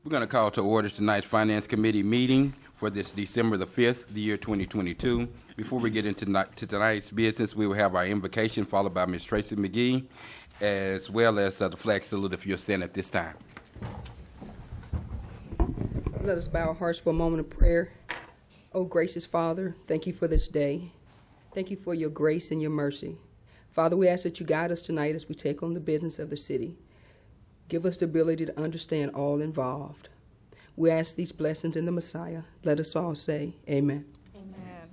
We're going to call to order tonight's Finance Committee meeting for this December the 5th, the year 2022. Before we get into tonight's business, we will have our invocation followed by Ms. Tracy McGee, as well as the flag salute if you'll stand at this time. Let us bow our hearts for a moment of prayer. Oh, gracious Father, thank you for this day. Thank you for your grace and your mercy. Father, we ask that you guide us tonight as we take on the business of the city. Give us the ability to understand all involved. We ask these blessings in the Messiah. Let us all say amen. Amen.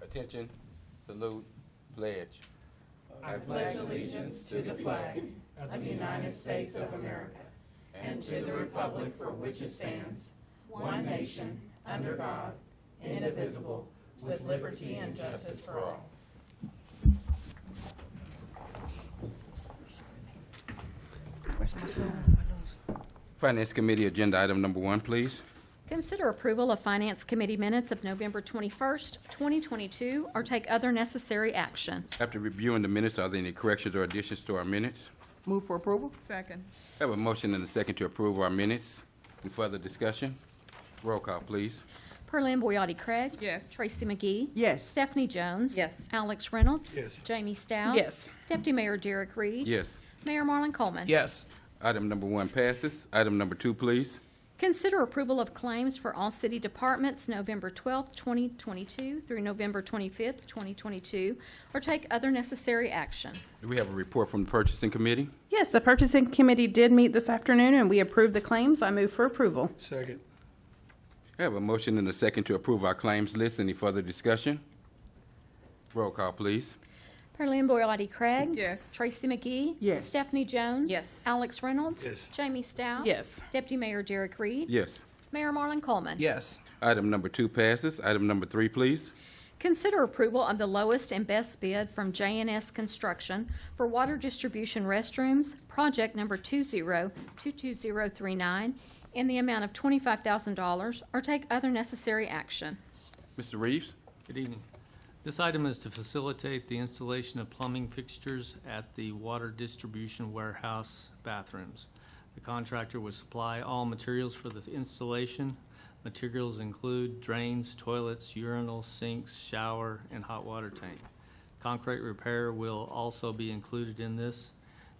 Attention, salute, pledge. I pledge allegiance to the flag of the United States of America and to the republic for which it stands, one nation, under God, indivisible, with liberty and justice for all. Finance Committee agenda item number 1, please. Consider approval of Finance Committee minutes of November 21st, 2022, or take other necessary action. After reviewing the minutes, are there any corrections or additions to our minutes? Move for approval. Second. I have a motion and a second to approve our minutes. Any further discussion? Roll call, please. Perlin Boyati Craig. Yes. Tracy McGee. Yes. Stephanie Jones. Yes. Alex Reynolds. Yes. Jamie Stout. Yes. Deputy Mayor Derek Reed. Yes. Mayor Marlon Coleman. Yes. Item number 1 passes. Item number 2, please. Consider approval of claims for all city departments November 12th, 2022 through November 25th, 2022, or take other necessary action. Do we have a report from the Purchasing Committee? Yes, the Purchasing Committee did meet this afternoon, and we approved the claims. I move for approval. Second. I have a motion and a second to approve our claims list. Any further discussion? Roll call, please. Perlin Boyati Craig. Yes. Tracy McGee. Yes. Stephanie Jones. Yes. Alex Reynolds. Yes. Jamie Stout. Yes. Deputy Mayor Derek Reed. Yes. Mayor Marlon Coleman. Yes. Item number 2 passes. Item number 3, please. Consider approval of the lowest and best bid from J&S Construction for water distribution restrooms, project number 2022039, in the amount of $25,000, or take other necessary action. Mr. Reeves? Good evening. This item is to facilitate the installation of plumbing fixtures at the water distribution warehouse bathrooms. The contractor will supply all materials for the installation. Materials include drains, toilets, urinals, sinks, shower, and hot water tank. Concrete repair will also be included in this.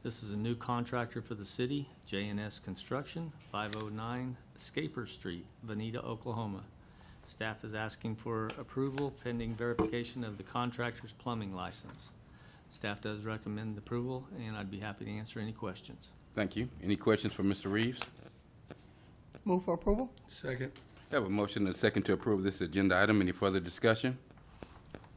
This is a new contractor for the city, J&S Construction, 509 Scaper Street, Veneta, Oklahoma. Staff is asking for approval pending verification of the contractor's plumbing license. Staff does recommend approval, and I'd be happy to answer any questions. Thank you. Any questions for Mr. Reeves? Move for approval. Second. I have a motion and a second to approve this agenda item. Any further discussion?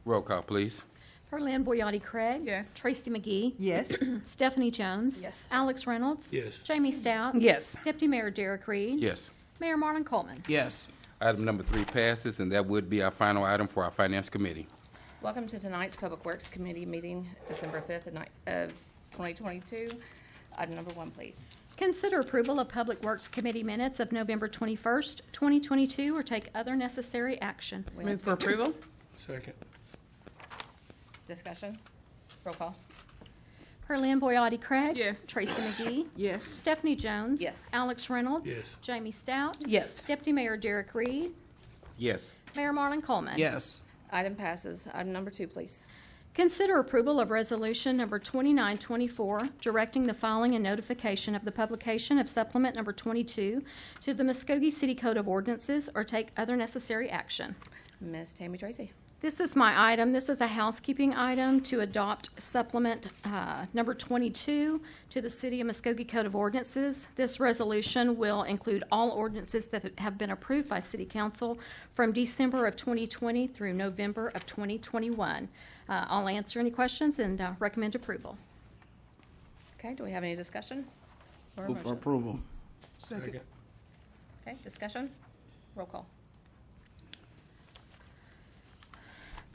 Roll call, please. Perlin Boyati Craig. Yes. Tracy McGee. Yes. Stephanie Jones. Yes. Alex Reynolds. Yes. Jamie Stout. Yes. Deputy Mayor Derek Reed. Yes. Mayor Marlon Coleman. Yes. Item number 3 passes, and that would be our final item for our Finance Committee. Welcome to tonight's Public Works Committee meeting, December 5th of 2022. Item number 1, please. Consider approval of Public Works Committee minutes of November 21st, 2022, or take other necessary action. Move for approval. Second. Discussion? Roll call. Perlin Boyati Craig. Yes. Tracy McGee. Yes. Stephanie Jones. Yes. Alex Reynolds. Yes. Jamie Stout. Yes. Deputy Mayor Derek Reed. Yes. Mayor Marlon Coleman. Yes. Item passes. Item number 2, please. Consider approval of resolution number 2924, directing the filing and notification of the publication of supplement number 22 to the Muskogee City Code of Ordinances, or take other necessary action. Ms. Tammy Tracy. This is my item. This is a housekeeping item to adopt supplement number 22 to the City of Muskogee Code of Ordinances. This resolution will include all ordinances that have been approved by City Council from December of 2020 through November of 2021. I'll answer any questions and recommend approval. Okay, do we have any discussion? Or a Move for motion? approval. Second. Okay, discussion? Roll call.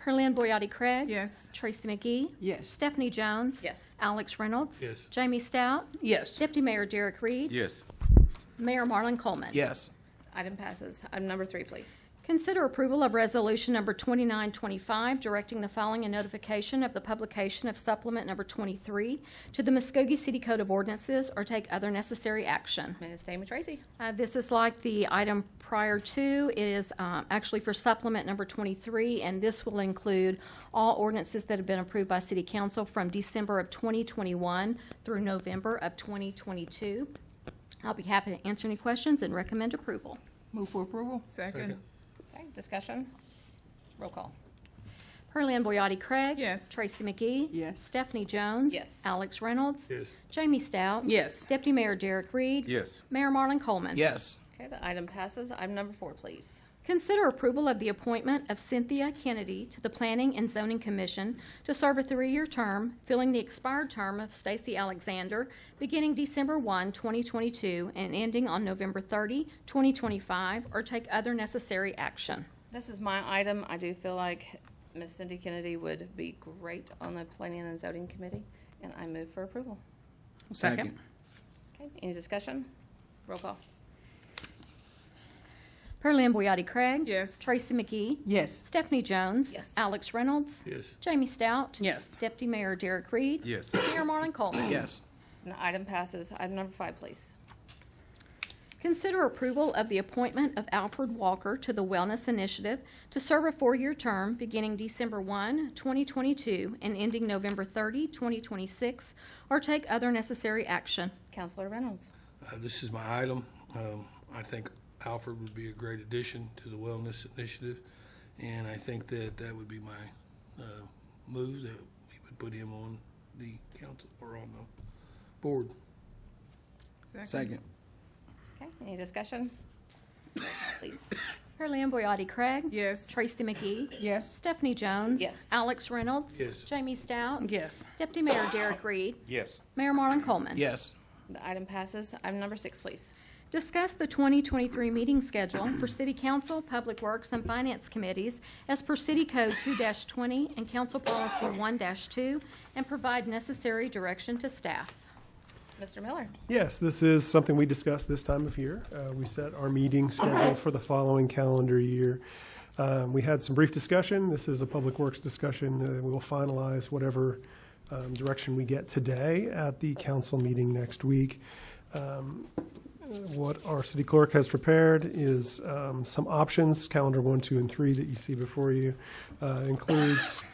Perlin Boyati Craig. Yes. Tracy McGee. Yes. Stephanie Jones. Yes. Alex Reynolds. Yes. Jamie Stout. Yes. Deputy Mayor Derek Reed. Yes. Mayor Marlon Coleman. Yes. Item passes. Item number 3, please. Consider approval of resolution number 2925, directing the filing and notification of the publication of supplement number 23 to the Muskogee City Code of Ordinances, or take other necessary action. Ms. Damon Tracy. This is like the item prior to. It is actually for supplement number 23, and this will include all ordinances that have been approved by City Council from December of 2021 through November of 2022. I'll be happy to answer any questions and recommend approval. Move for approval. Second. Okay, discussion. Roll call. Pearlie-Ann Boyati Craig. Yes. Tracy McGee. Yes. Stephanie Jones. Yes. Alex Reynolds. Yes. Jamie Stout. Yes. Deputy Mayor Derek Reed. Yes. Mayor Marlon Coleman. Yes. Okay, the item passes. Item number 4, please. Consider approval of the appointment of Cynthia Kennedy to the Planning and Zoning Commission to serve a 3-year term, filling the expired term of Stacy Alexander, beginning December 1, 2022, and ending on November 30, 2025, or take other necessary action. This is my item. I do feel like Ms. Cindy Kennedy would be great on the Planning and Zoning Committee, and I move for approval. Second. Okay, any discussion? Roll call. Pearlie-Ann Boyati Craig. Yes. Tracy McGee. Yes. Stephanie Jones. Yes. Alex Reynolds. Yes. Jamie Stout. Yes. Deputy Mayor Derek Reed. Yes. Mayor Marlon Coleman. Yes. And the item passes. Item number 5, please. Consider approval of the appointment of Alfred Walker to the Wellness Initiative to serve a 4-year term beginning December 1, 2022, and ending November 30, 2026, or take other necessary action. Counselor Reynolds. This is my item. I think Alfred would be a great addition to the Wellness Initiative, and I think that that would be my move, that we would put him on the council or on the board. Second. Okay, any discussion? Roll call, please. Pearlie-Ann Boyati Craig. Yes. Tracy McGee. Yes. Stephanie Jones. Yes. Alex Reynolds. Yes. Jamie Stout. Yes. Deputy Mayor Derek Reed. Yes. Mayor Marlon Coleman. Yes. The item passes. Item number 6, please. Discuss the 2023 meeting schedule for City Council, Public Works, and Finance Committees as per City Code 2-20 and Council Policy 1-2, and provide necessary direction to staff. Mr. Miller. Yes, this is something we discuss this time of year. We set our meeting schedule for the following calendar year. We had some brief discussion. This is a Public Works discussion. We will finalize whatever direction we get today at the council meeting next week. What our city clerk has prepared is some options. Calendar 1, 2, and 3 that you see before you includes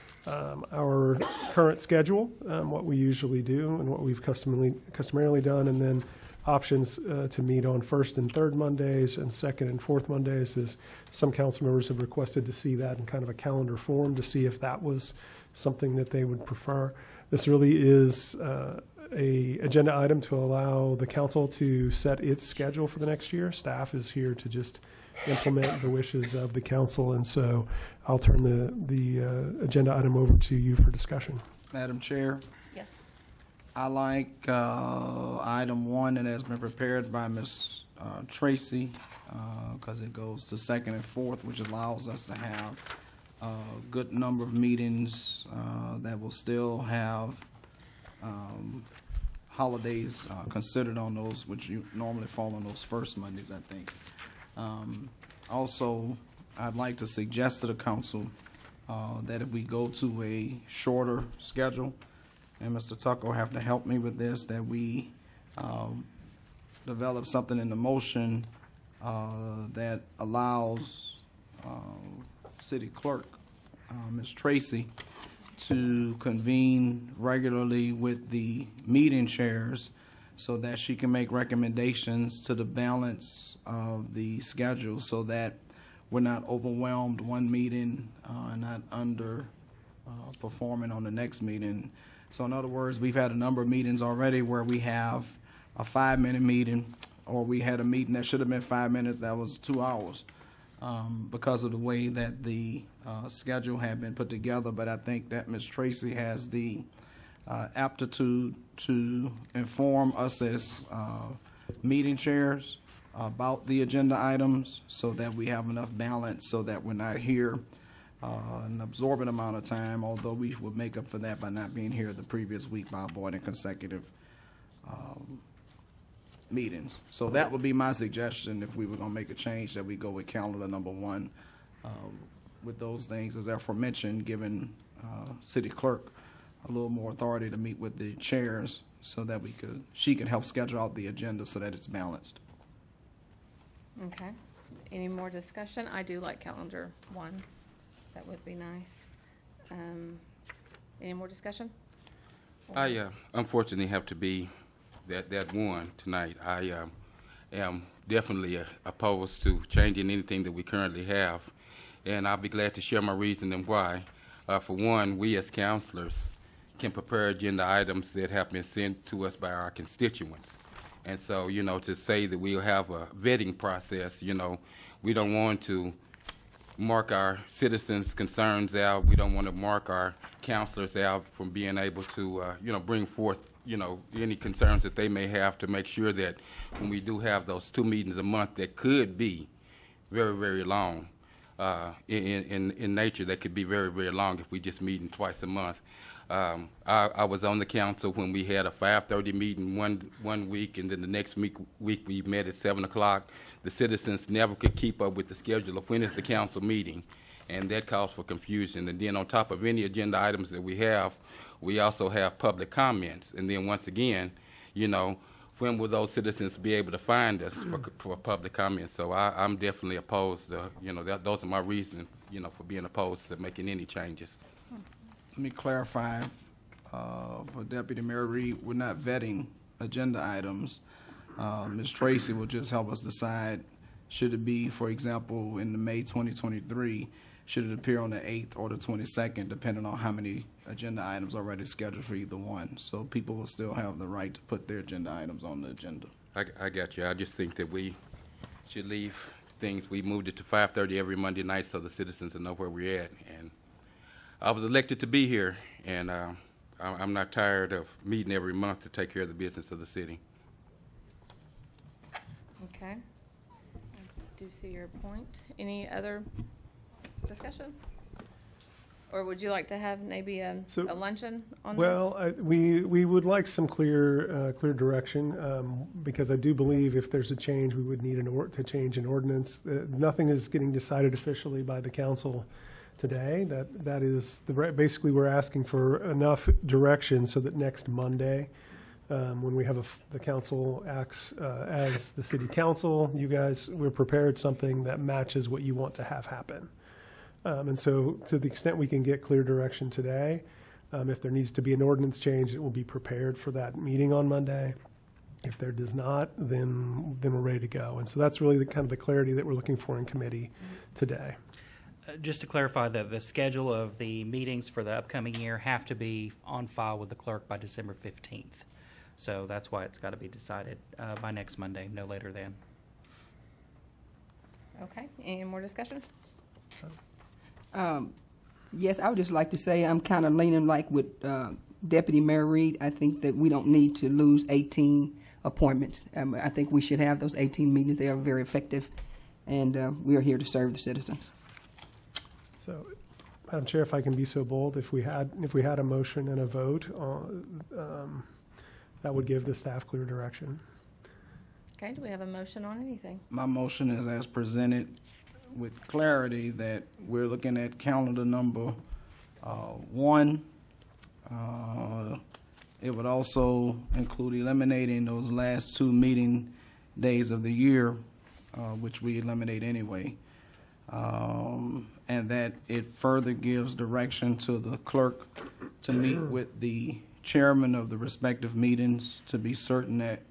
our current schedule, what we usually do and what we've customarily done, and then options to meet on first and third Mondays and second and fourth Mondays, as some council members have requested to see that in kind of a calendar form to see if that was something that they would prefer. This really is a agenda item to allow the council to set its schedule for the next year. Staff is here to just implement the wishes of the council, and so I'll turn the agenda item over to you for discussion. Madam Chair, Yes. I like item 1 that has been prepared by Ms. Tracy, because it goes to second and fourth, which allows us to have a good number of meetings that will still have holidays considered on those, which you normally fall on those first Mondays, I think. Also, I'd like to suggest to the council that if we go to a shorter schedule, and Mr. Tucker will have to help me with this, that we develop something in the motion that allows city clerk, Ms. Tracy, to convene regularly with the meeting chairs so that she can make recommendations to the balance of the schedule, so that we're not overwhelmed one meeting and not under performing on the next meeting. So in other words, we've had a number of meetings already where we have a 5-minute meeting, or we had a meeting that should have been 5 minutes that was 2 hours, because of the way that the schedule had been put together. But I think that Ms. Tracy has the aptitude to inform us as meeting chairs about the agenda items, so that we have enough balance, so that we're not here an absorbent amount of time, although we would make up for that by not being here the previous week by avoiding consecutive meetings. So that would be my suggestion if we were going to make a change, that we go with calendar number 1 with those things, as aforementioned, giving city clerk a little more authority to meet with the chairs so that she can help schedule out the agenda so that it's balanced. Okay. Any more discussion? I do like calendar 1. That would be nice. Any more discussion? I unfortunately have to be that one tonight. I am definitely opposed to changing anything that we currently have, and I'll be glad to share my reasoning why. For one, we as counselors can prepare agenda items that have been sent to us by our constituents. And so, to say that we'll have a vetting process, we don't want to mark our citizens' concerns out. We don't want to mark our counselors out from being able to, bring forth, any concerns that they may have, to make sure that when we do have those 2 meetings a month that could be very, very long in nature, that could be very, very long if we just meeting twice a month. I was on the council when we had a 5:30 meeting one week, and then the next week we met at 7 o'clock. The citizens never could keep up with the schedule of when is the council meeting, and that caused for confusion. And then on top of any agenda items that we also have public comments. And then once again, when will those citizens be able to find us for public comment? So I'm definitely opposed to, those are my reasons, for being opposed to making any changes. Let me clarify, for Deputy Mayor Reed, we're not vetting agenda items. Ms. Tracy will just help us decide, should it be, for example, in the May 2023, should it appear on the 8th or the 22nd, depending on how many agenda items are already scheduled for either one. So people will still have the right to put their agenda items on the agenda. I got you. I just think that we should leave things. We moved it to 5:30 every Monday night so the citizens will know where we're at. And I was elected to be here, and I'm not tired of meeting every month to take care of the business of the city. Okay. I do see your point. Any other discussion? Or would you like to have maybe a luncheon on this? Well, we would like some clear direction, because I do believe if there's a change, we would need to change an ordinance. Nothing is getting decided officially by the council today. That is basically we're asking for enough direction so that next Monday, when we have the council acts as the city council, we're prepared something that matches what you want to have happen. And so to the extent we can get clear direction today, if there needs to be an ordinance change, it will be prepared for that meeting on Monday. If there does not, then we're ready to go. And so that's really the clarity that we're looking for in committee today. Just to clarify, that the schedule of the meetings for the upcoming year have to be on file with the clerk by December 15th. So that's why it's got to be decided by next Monday, no later than. Okay. Any more discussion? Yes, I would just like to say I'm kind of leaning like with Deputy Mayor Reed. I think that we don't need to lose 18 appointments. I think we should have those 18 meetings. They are very effective, and we are here to serve the citizens. So, Madam Chair, if I can be so bold, if we had a motion and a vote, that would give the staff clear direction. Okay, do we have a motion on anything? My motion is as presented, with clarity that we're looking at calendar number 1. It would also include eliminating those last 2 meeting days of the year, which we eliminate anyway. And that it further gives direction to the clerk to meet with the chairman of the respective meetings to be certain that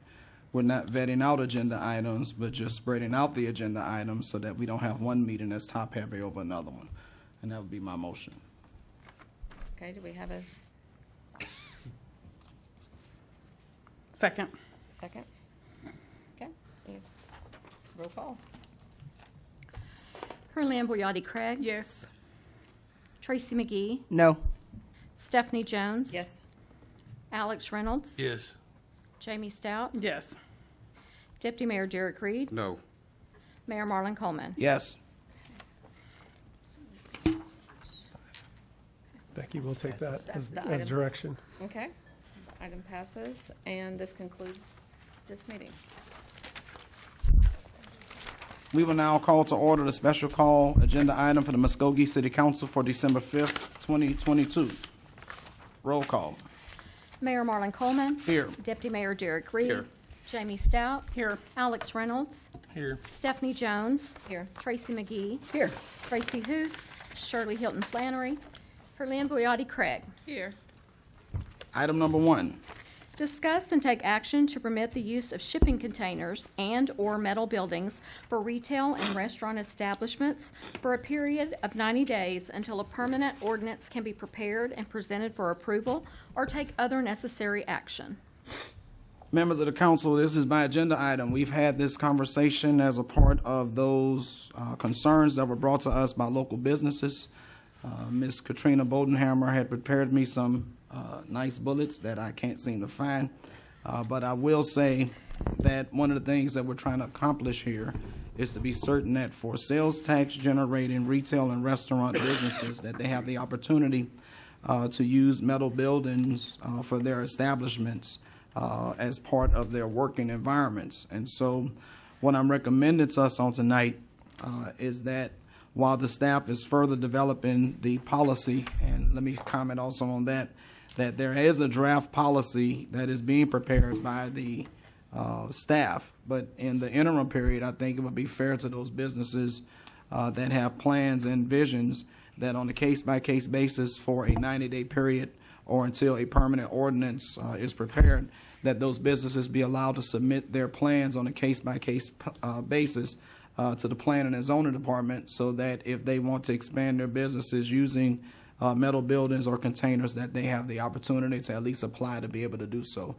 we're not vetting out agenda items, but just spreading out the agenda items so that we don't have one meeting that's top-heavy over another one. And that would be my motion. Okay, do we have a Second. second? Okay. Roll call. Carleen Boyati Craig. Yes. Tracy McGee. No. Stephanie Jones. Yes. Alex Reynolds. Yes. Jamie Stout. Yes. Deputy Mayor Derek Reed. No. Mayor Marlon Coleman. Yes. Thank you. We'll take that That's as the item. direction. Okay. Item passes, and this concludes this meeting. We will now call to order the special call agenda item for the Muskogee City Council for December 5th, 2022. Roll call. Mayor Marlon Coleman. Here. Deputy Mayor Derek Reed. Here. Jamie Stout. Here. Alex Reynolds. Here. Stephanie Jones. Here. Tracy McGee. Here. Tracy Hoos. Shirley Hilton Flannery. Herlin Boyati Craig. Here. Item number 1. Discuss and take action to permit the use of shipping containers and/or metal buildings for retail and restaurant establishments for a period of 90 days until a permanent ordinance can be prepared and presented for approval or take other necessary action. Members of the council, this is my agenda item. We've had this conversation as a part of those concerns that were brought to us by local businesses. Ms. Katrina Bodenhammer had prepared me some nice bullets that I can't seem to find. But I will say that one of the things that we're trying to accomplish here is to be certain that for sales tax generating retail and restaurant businesses, that they have the opportunity to use metal buildings for their establishments as part of their working environments. And so what I'm recommending to us on tonight is that while the staff is further developing the policy, and let me comment also on that there is a draft policy that is being prepared by the staff, but in the interim period, I think it would be fair to those businesses that have plans and visions that on a case-by-case basis for a 90-day period or until a permanent ordinance is prepared, that those businesses be allowed to submit their plans on a case-by-case basis to the Planning and Zoning Department, so that if they want to expand their businesses using metal buildings or containers, that they have the opportunity to at least apply to be able to do so.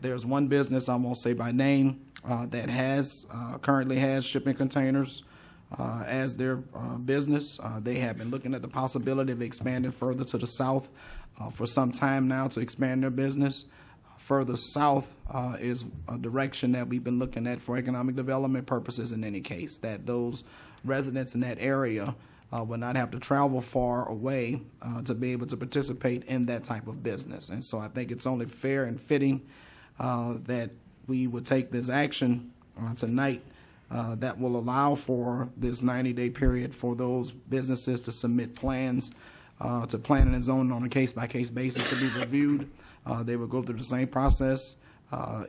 There's one business, I won't say by name, that has currently has shipping containers as their business. They have been looking at the possibility of expanding further to the south for some time now to expand their business. Further south is a direction that we've been looking at for economic development purposes in any case, that those residents in that area will not have to travel far away to be able to participate in that type of business. And so I think it's only fair and fitting that we would take this action tonight that will allow for this 90-day period for those businesses to submit plans to Planning and Zoning on a case-by-case basis to be reviewed. They will go through the same process.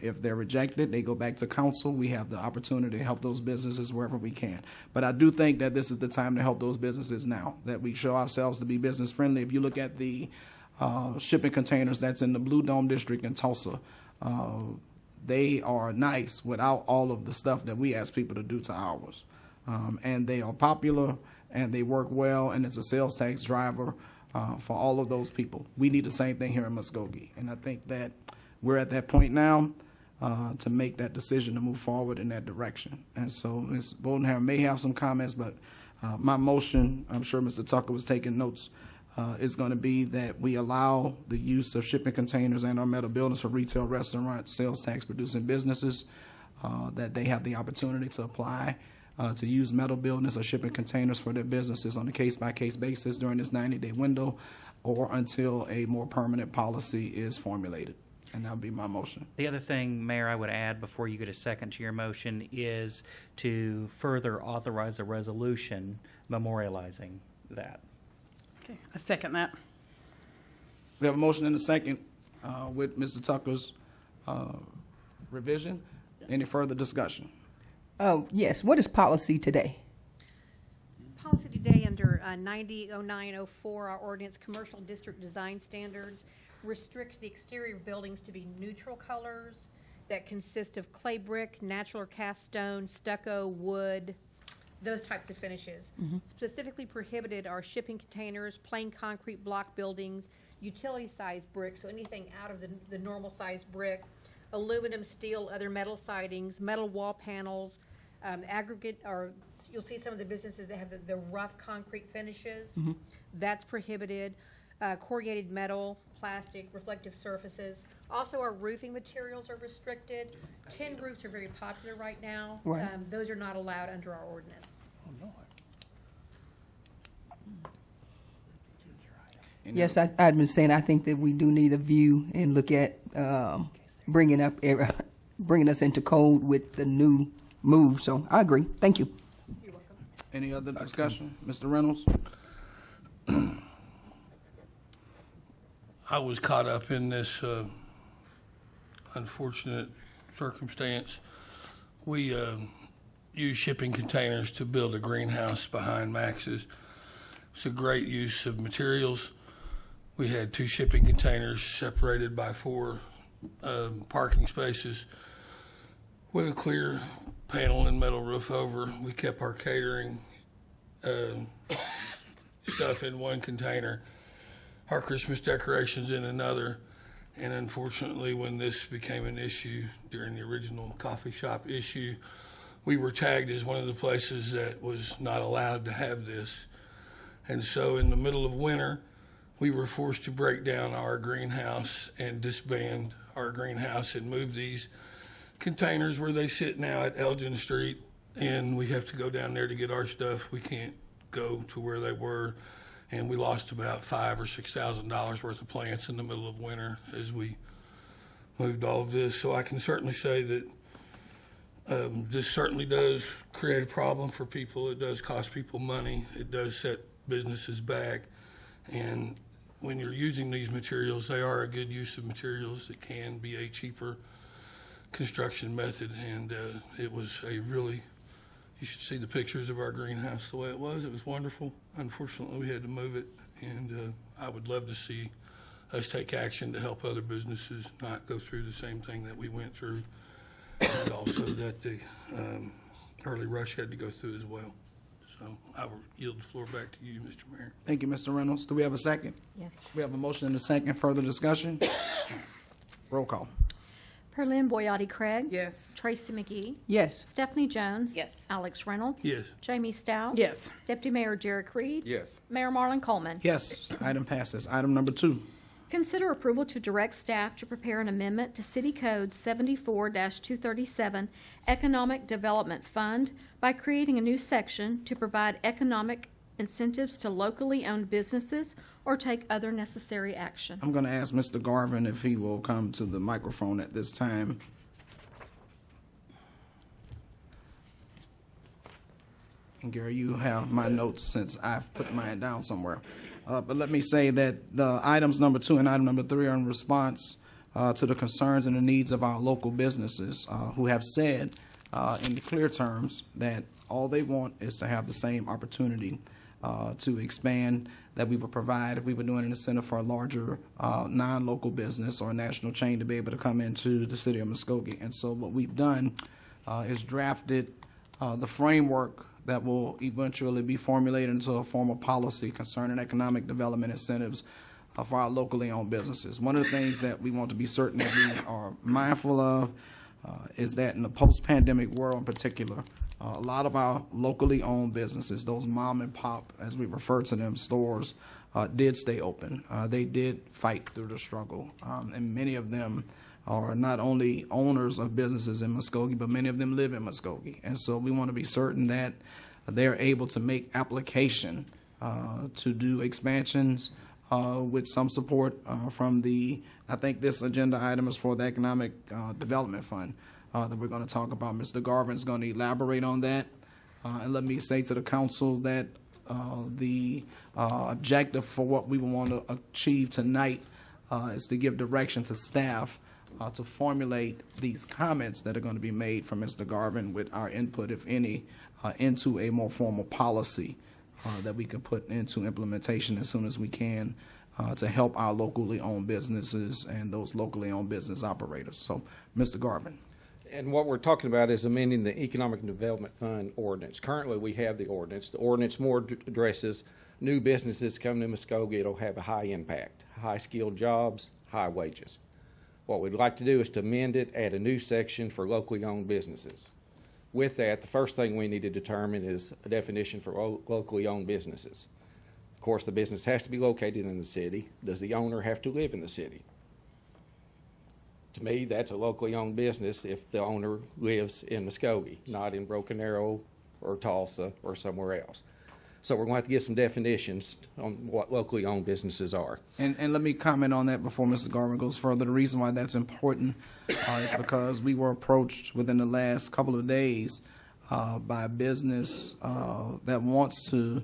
If they're rejected, they go back to council. We have the opportunity to help those businesses wherever we can. But I do think that this is the time to help those businesses now, that we show ourselves to be business friendly. If you look at the shipping containers that's in the Blue Dome District in Tulsa, they are nice without all of the stuff that we ask people to do to ours. And they are popular, and they work well, and it's a sales tax driver for all of those people. We need the same thing here in Muskogee, and I think that we're at that point now to make that decision to move forward in that direction. And so Ms. Bodenhammer may have some comments, but my motion, I'm sure Mr. Tucker was taking notes, is going to be that we allow the use of shipping containers and our metal buildings for retail, restaurant, sales tax producing businesses, that they have the opportunity to apply to use metal buildings or shipping containers for their businesses on a case-by-case basis during this 90-day window or until a more permanent policy is formulated. And that'll be my motion. The other thing, Mayor, I would add before you get a second to your motion is to further authorize a resolution memorializing that. Okay, I second that. We have a motion and a second with Mr. Tucker's revision. Yes. Any further discussion? Yes. What is policy today? Policy today under 900904, our ordinance, commercial district design standards, restricts the exterior buildings to be neutral colors that consist of clay brick, natural or cast stone, stucco, wood, those types of finishes. Mm-hmm. Specifically prohibited are shipping containers, plain concrete block buildings, utility-sized brick, so anything out of the normal size brick, aluminum, steel, other metal sidings, metal wall panels, aggregate, or you'll see some of the businesses that have the rough concrete finishes. Mm-hmm. That's prohibited. Corrugated metal, plastic, reflective surfaces. Also, our roofing materials are restricted. Tin roofs are very popular right now. Right. Those are not allowed under our ordinance. Oh, no. Yes, I've been saying I think that we do need a view and look at bringing us into code with the new move. So I agree. Thank you. Any other discussion? Mr. Reynolds? I was caught up in this unfortunate circumstance. We use shipping containers to build a greenhouse behind Max's. It's a great use of materials. We had 2 shipping containers separated by 4 parking spaces with a clear panel and metal roof over. We kept our catering stuff in one container, our Christmas decorations in another, and unfortunately when this became an issue during the original coffee shop issue, we were tagged as one of the places that was not allowed to have this. And so in the middle of winter, we were forced to break down our greenhouse and disband our greenhouse and move these containers where they sit now at Elgin Street, and we have to go down there to get our stuff. We can't go to where they were, and we lost about $5,000 or $6,000 worth of plants in the middle of winter as we moved all of this. So I can certainly say that this certainly does create a problem for people. It does cost people money. It does set businesses back. And when you're using these materials, they are a good use of materials. It can be a cheaper construction method, and it was a really, you should see the pictures of our greenhouse the way it was. It was wonderful. Unfortunately, we had to move it, and I would love to see us take action to help other businesses not go through the same thing that we went through, and also that the Early Rush had to go through as well. So I will yield the floor back to you, Mr. Mayor. Thank you, Mr. Reynolds. Do we have a second? Yes. We have a motion and a second. Further discussion? Roll call. Perlin Boyotti Craig. Yes. Tracy McGee. Yes. Stephanie Jones. Yes. Alex Reynolds. Yes. Jamie Stout. Yes. Deputy Mayor Derek Reed. Yes. Mayor Marlon Coleman. Yes, item passes. Item number 2. Consider approval to direct staff to prepare an amendment to City Code 74-237 Economic Development Fund by creating a new section to provide economic incentives to locally owned businesses or take other necessary action. I'm going to ask Mr. Garvin if he will come to the microphone at this time. And Gary, you have my notes since I've put mine down somewhere. But let me say that the items number 2 and item number 3 are in response to the concerns and the needs of our local businesses who have said in clear terms that all they want is to have the same opportunity to expand that we would provide if we were doing an incentive for a larger non-local business or a national chain to be able to come into the city of Muskogee. And so what we've done is drafted the framework that will eventually be formulated into a formal policy concerning economic development incentives for our locally owned businesses. One of the things that we want to be certain that we are mindful of is that in the post-pandemic world in particular, a lot of our locally owned businesses, those mom and pop, as we refer to them, stores, did stay open. They did fight through the struggle, and many of them are not only owners of businesses in Muskogee, but many of them live in Muskogee. And so we want to be certain that they're able to make application to do expansions with some support from the, I think this agenda item is for the Economic Development Fund that we're going to talk about. Mr. Garvin's going to elaborate on that. And let me say to the council that the objective for what we want to achieve tonight is to give direction to staff to formulate these comments that are going to be made from Mr. Garvin with our input, if any, into a more formal policy that we can put into implementation as soon as we can to help our locally owned businesses and those locally owned business operators. So, Mr. Garvin. And what we're talking about is amending the Economic Development Fund ordinance. Currently, we have the ordinance. The ordinance more addresses new businesses coming to Muskogee. It'll have a high impact, high-skilled jobs, high wages. What we'd like to do is to amend it, add a new section for locally owned businesses. With that, the first thing we need to determine is a definition for locally owned businesses. Of course, the business has to be located in the city. Does the owner have to live in the city? To me, that's a locally owned business if the owner lives in Muskogee, not in Broken Arrow or Tulsa or somewhere else. So we're going to have to get some definitions on what locally owned businesses are. And let me comment on that before Mr. Garvin goes further. The reason why that's important is because we were approached within the last couple of days by a business that wants to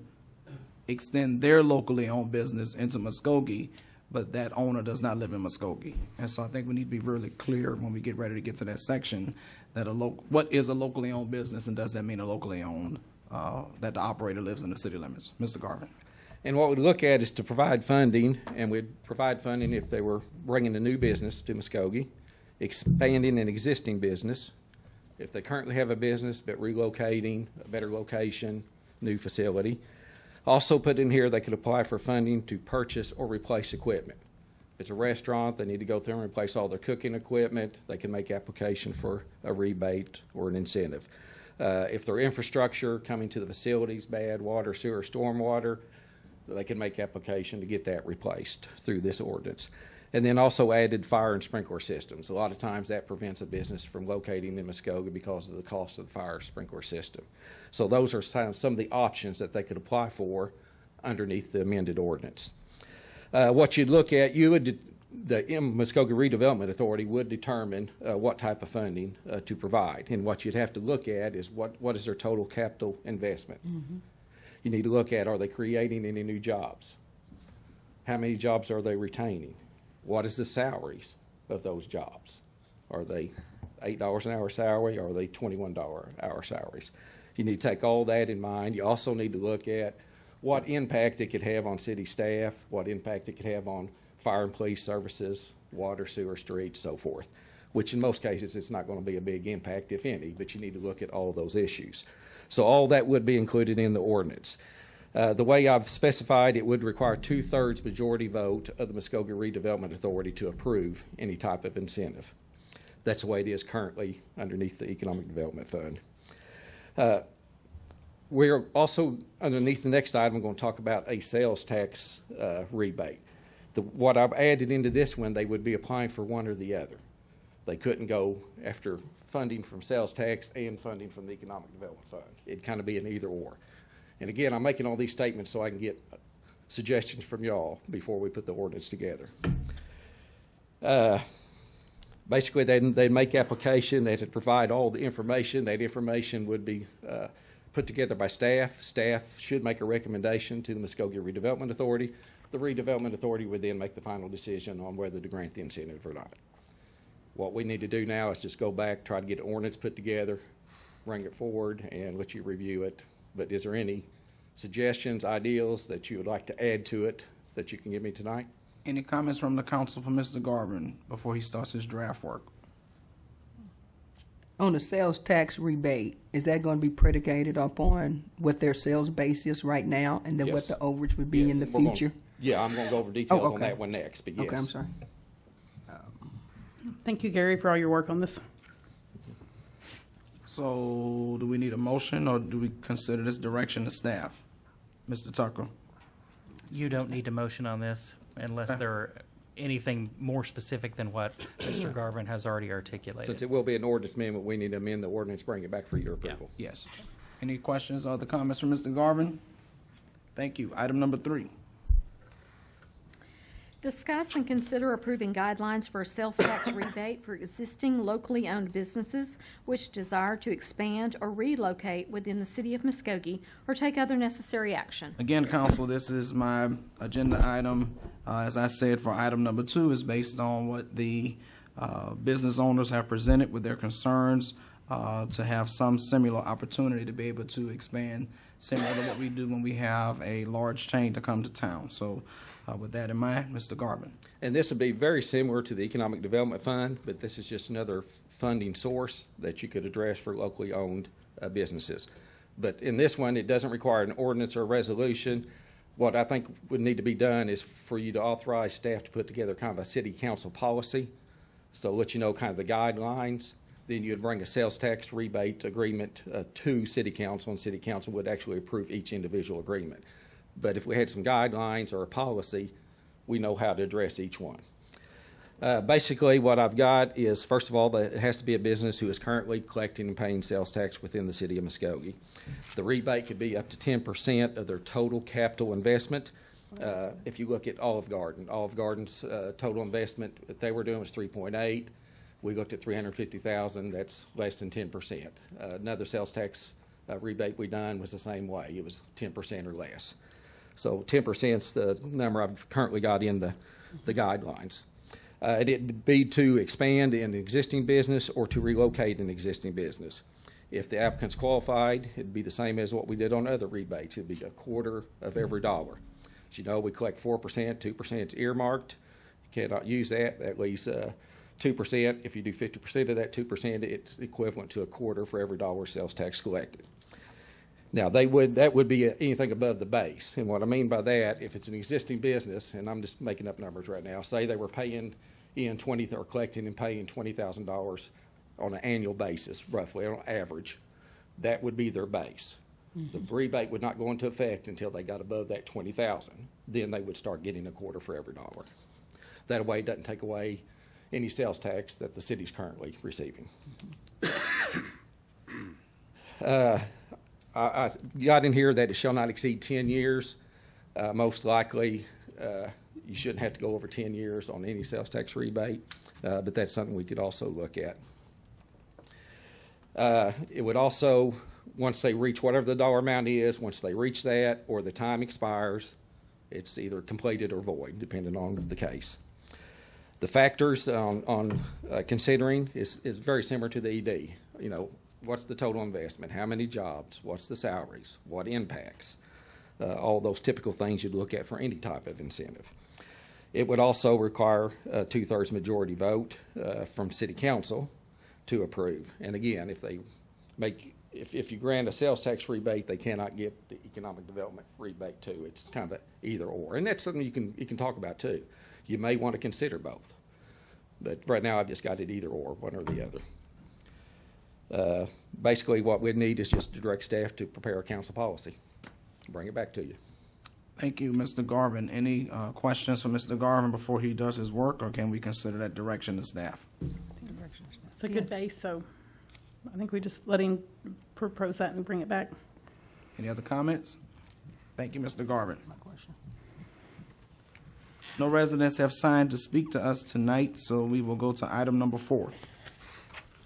extend their locally owned business into Muskogee, but that owner does not live in Muskogee. And so I think we need to be really clear when we get ready to get to that section that what is a locally owned business, and does that mean a locally owned, that the operator lives in the city limits? Mr. Garvin. And what we'd look at is to provide funding, and we'd provide funding if they were bringing a new business to Muskogee, expanding an existing business, if they currently have a business but relocating, a better location, new facility. Also put in here they could apply for funding to purchase or replace equipment. If it's a restaurant, they need to go through and replace all their cooking equipment. They can make application for a rebate or an incentive. If their infrastructure coming to the facilities, bad water, sewer, stormwater, they can make application to get that replaced through this ordinance. And then also added fire and sprinkler systems. A lot of times that prevents a business from locating in Muskogee because of the cost of the fire sprinkler system. So those are some of the options that they could apply for underneath the amended ordinance. What you'd look at, the Muskogee Redevelopment Authority would determine what type of funding to provide. And what you'd have to look at is what is their total capital investment. Mm-hmm. You need to look at, are they creating any new jobs? How many jobs are they retaining? What is the salaries of those jobs? Are they $8 an hour salary, or are they $21 an hour salaries? You need to take all that in mind. You also need to look at what impact it could have on city staff, what impact it could have on fire and police services, water, sewer, streets, so forth, which in most cases it's not going to be a big impact, if any, but you need to look at all those issues. So all that would be included in the ordinance. The way I've specified, it would require 2/3 majority vote of the Muskogee Redevelopment Authority to approve any type of incentive. That's the way it is currently underneath the Economic Development Fund. We're also, underneath the next item, I'm going to talk about a sales tax rebate. What I've added into this one, they would be applying for one or the other. They couldn't go after funding from sales tax and funding from the Economic Development Fund. It'd kind of be an either or. And again, I'm making all these statements so I can get suggestions from y'all before we put the ordinance together. Basically, they'd make application, they'd provide all the information. That information would be put together by staff. Staff should make a recommendation to the Muskogee Redevelopment Authority. The Redevelopment Authority would then make the final decision on whether to grant the incentive or not. What we need to do now is just go back, try to get an ordinance put together, bring it forward, and let you review it. But is there any suggestions, ideals that you would like to add to it that you can give me tonight? Any comments from the council for Mr. Garvin before he starts his draft work? On the sales tax rebate, is that going to be predicated upon what their sales base is right now, and then Yes. what the overage would be in the future? I'm going to go over details on okay. that one next, but yes. Okay, I'm sorry. Thank you, Gary, for all your work on this. So do we need a motion, or do we consider this direction to staff? Mr. Tucker? You don't need a motion on this unless there are anything more specific than what Mr. Garvin has already Since articulated. it will be an ordinance amendment, we need to amend the ordinance, bring it back for your approval. Yes. Any questions or other comments from Mr. Garvin? Thank you. Item number 3. Discuss and consider approving guidelines for a sales tax rebate for existing locally owned businesses which desire to expand or relocate within the city of Muskogee or take other necessary action. Again, council, this is my agenda item. As I said, for item number 2 is based on what the business owners have presented with their concerns, to have some similar opportunity to be able to expand, similar to what we do when we have a large chain to come to town. So with that in mind, Mr. Garvin. And this would be very similar to the Economic Development Fund, but this is just another funding source that you could address for locally owned businesses. But in this one, it doesn't require an ordinance or resolution. What I think would need to be done is for you to authorize staff to put together kind of a city council policy. So let you know kind of the guidelines. Then you'd bring a sales tax rebate agreement to city council, and city council would actually approve each individual agreement. But if we had some guidelines or a policy, we know how to address each one. Basically, what I've got is, first of all, that it has to be a business who is currently collecting and paying sales tax within the city of Muskogee. The rebate could be up to 10% of their total capital investment. If you look at Olive Garden's total investment that they were doing was 3.8. We looked at 350,000. That's less than 10%. Another sales tax rebate we done was the same way. It was 10% or less. So 10% is the number I've currently got in the guidelines. It'd be to expand an existing business or to relocate an existing business. If the applicant's qualified, it'd be the same as what we did on other rebates. It'd be a quarter of every dollar. As you know, we collect 4%, 2% is earmarked. You cannot use that. That leaves 2%. If you do 50% of that 2%, it's equivalent to a quarter for every dollar sales tax collected. Now, that would be anything above the base. And what I mean by that, if it's an existing business, and I'm just making up numbers right now, say they were paying in or collecting and paying $20,000 on an annual basis, roughly, on average, that would be their base. The rebate would not go into effect until they got above that $20,000. Then they would start getting a quarter for every dollar. That way, it doesn't take away any sales tax that the city's currently receiving. I got in here that it shall not exceed 10 years. Most likely, you shouldn't have to go over 10 years on any sales tax rebate, but that's something we could also look at. It would also, once they reach whatever the dollar amount is, once they reach that or the time expires, it's either completed or void, depending on the case. The factors on considering is very similar to the ED. You know, what's the total investment? How many jobs? What's the salaries? What impacts? All those typical things you'd look at for any type of incentive. It would also require a 2/3 majority vote from City Council to approve. And again, if you grant a sales tax rebate, they cannot get the economic development rebate too. It's kind of a either or, and that's something you can talk about too. You may want to consider both, but right now I've just got it either or, one or the other. Basically, what we'd need is just to direct staff to prepare a council policy. Bring it back to you. Thank you, Mr. Garvin. Any questions for Mr. Garvin before he does his work, or can we consider that direction to staff? It's a good base, so I think we just let him propose that and bring it back. Any other comments? Thank you, Mr. Garvin. No residents have signed to speak to us tonight, so we will go to item number 4.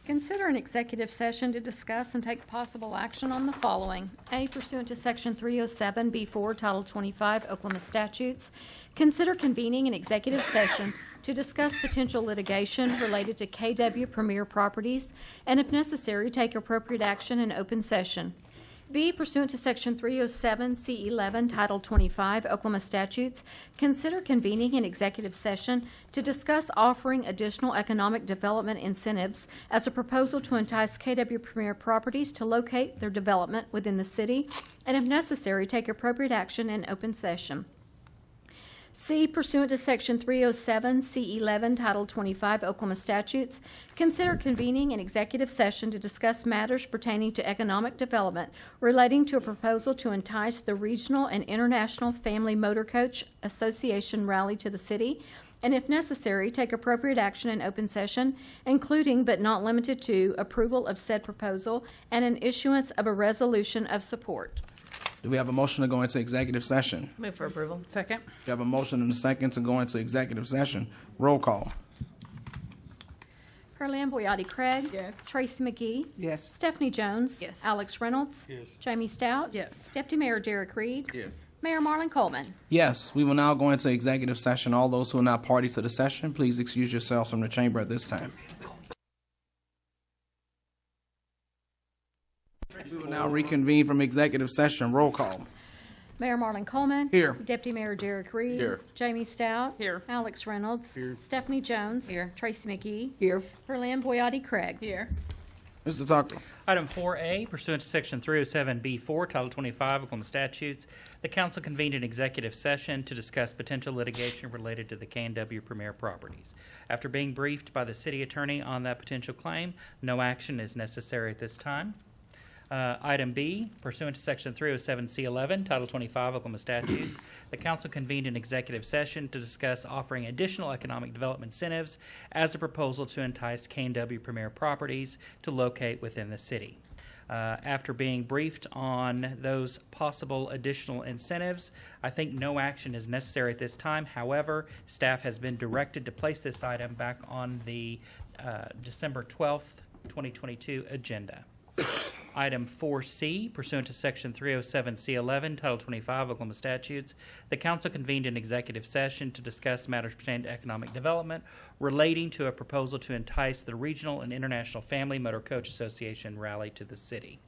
Consider an executive session to discuss and take possible action on the following. A, pursuant to Section 307B4, Title 25 Oklahoma statutes, consider convening an executive session to discuss potential litigation related to KW Premier Properties, and if necessary, take appropriate action in open session. B, pursuant to Section 307C11, Title 25 Oklahoma statutes, consider convening an executive session to discuss offering additional economic development incentives as a proposal to entice KW Premier Properties to locate their development within the city, and if necessary, take appropriate action in open session. C, pursuant to Section 307C11, Title 25 Oklahoma statutes, consider convening an executive session to discuss matters pertaining to economic development relating to a proposal to entice the Regional and International Family Motor Coach Association rally to the city, and if necessary, take appropriate action in open session, including but not limited to approval of said proposal and an issuance of a resolution of support. Do we have a motion to go into executive session? Move for approval. Second. We have a motion and a second to go into executive session. Roll call. Carly Boyati Craig. Yes. Tracy McGee. Yes. Stephanie Jones. Yes. Alex Reynolds. Yes. Jamie Stout. Yes. Deputy Mayor Derek Reed. Yes. Mayor Marlon Coleman. Yes, we will now go into executive session. All those who are not party to the session, please excuse yourselves from the chamber at this time. We will now reconvene from executive session. Roll call. Mayor Marlon Coleman. Here. Deputy Mayor Derek Reed. Here. Jamie Stout. Here. Alex Reynolds. Here. Stephanie Jones. Here. Tracy McGee. Here. Perlin Boyati Craig. Here. Mr. Tucker. Item 4A, pursuant to Section 307B4, Title 25 Oklahoma statutes, the council convened an executive session to discuss potential litigation related to the K&W Premier Properties. After being briefed by the city attorney on that potential claim, no action is necessary at this time. Item B, pursuant to Section 307C11, Title 25 Oklahoma statutes, the council convened an executive session to discuss offering additional economic development incentives as a proposal to entice K&W Premier Properties to locate within the city. After being briefed on those possible additional incentives, I think no action is necessary at this time. However, staff has been directed to place this item back on the December 12th, 2022 agenda. Item 4C, pursuant to Section 307C11, Title 25 Oklahoma statutes, the council convened an executive session to discuss matters pertaining to economic development relating to a proposal to entice the Regional and International Family Motor Coach Association rally to the city.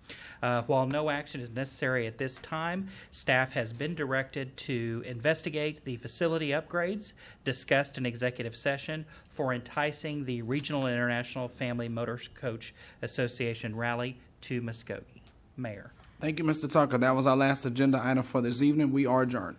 While no action is necessary at this time, staff has been directed to investigate the facility upgrades discussed in executive session for enticing the Regional and International Family Motor Coach Association rally to Muskogee. Mayor. Thank you, Mr. Tucker. That was our last agenda item for this evening. We are adjourned.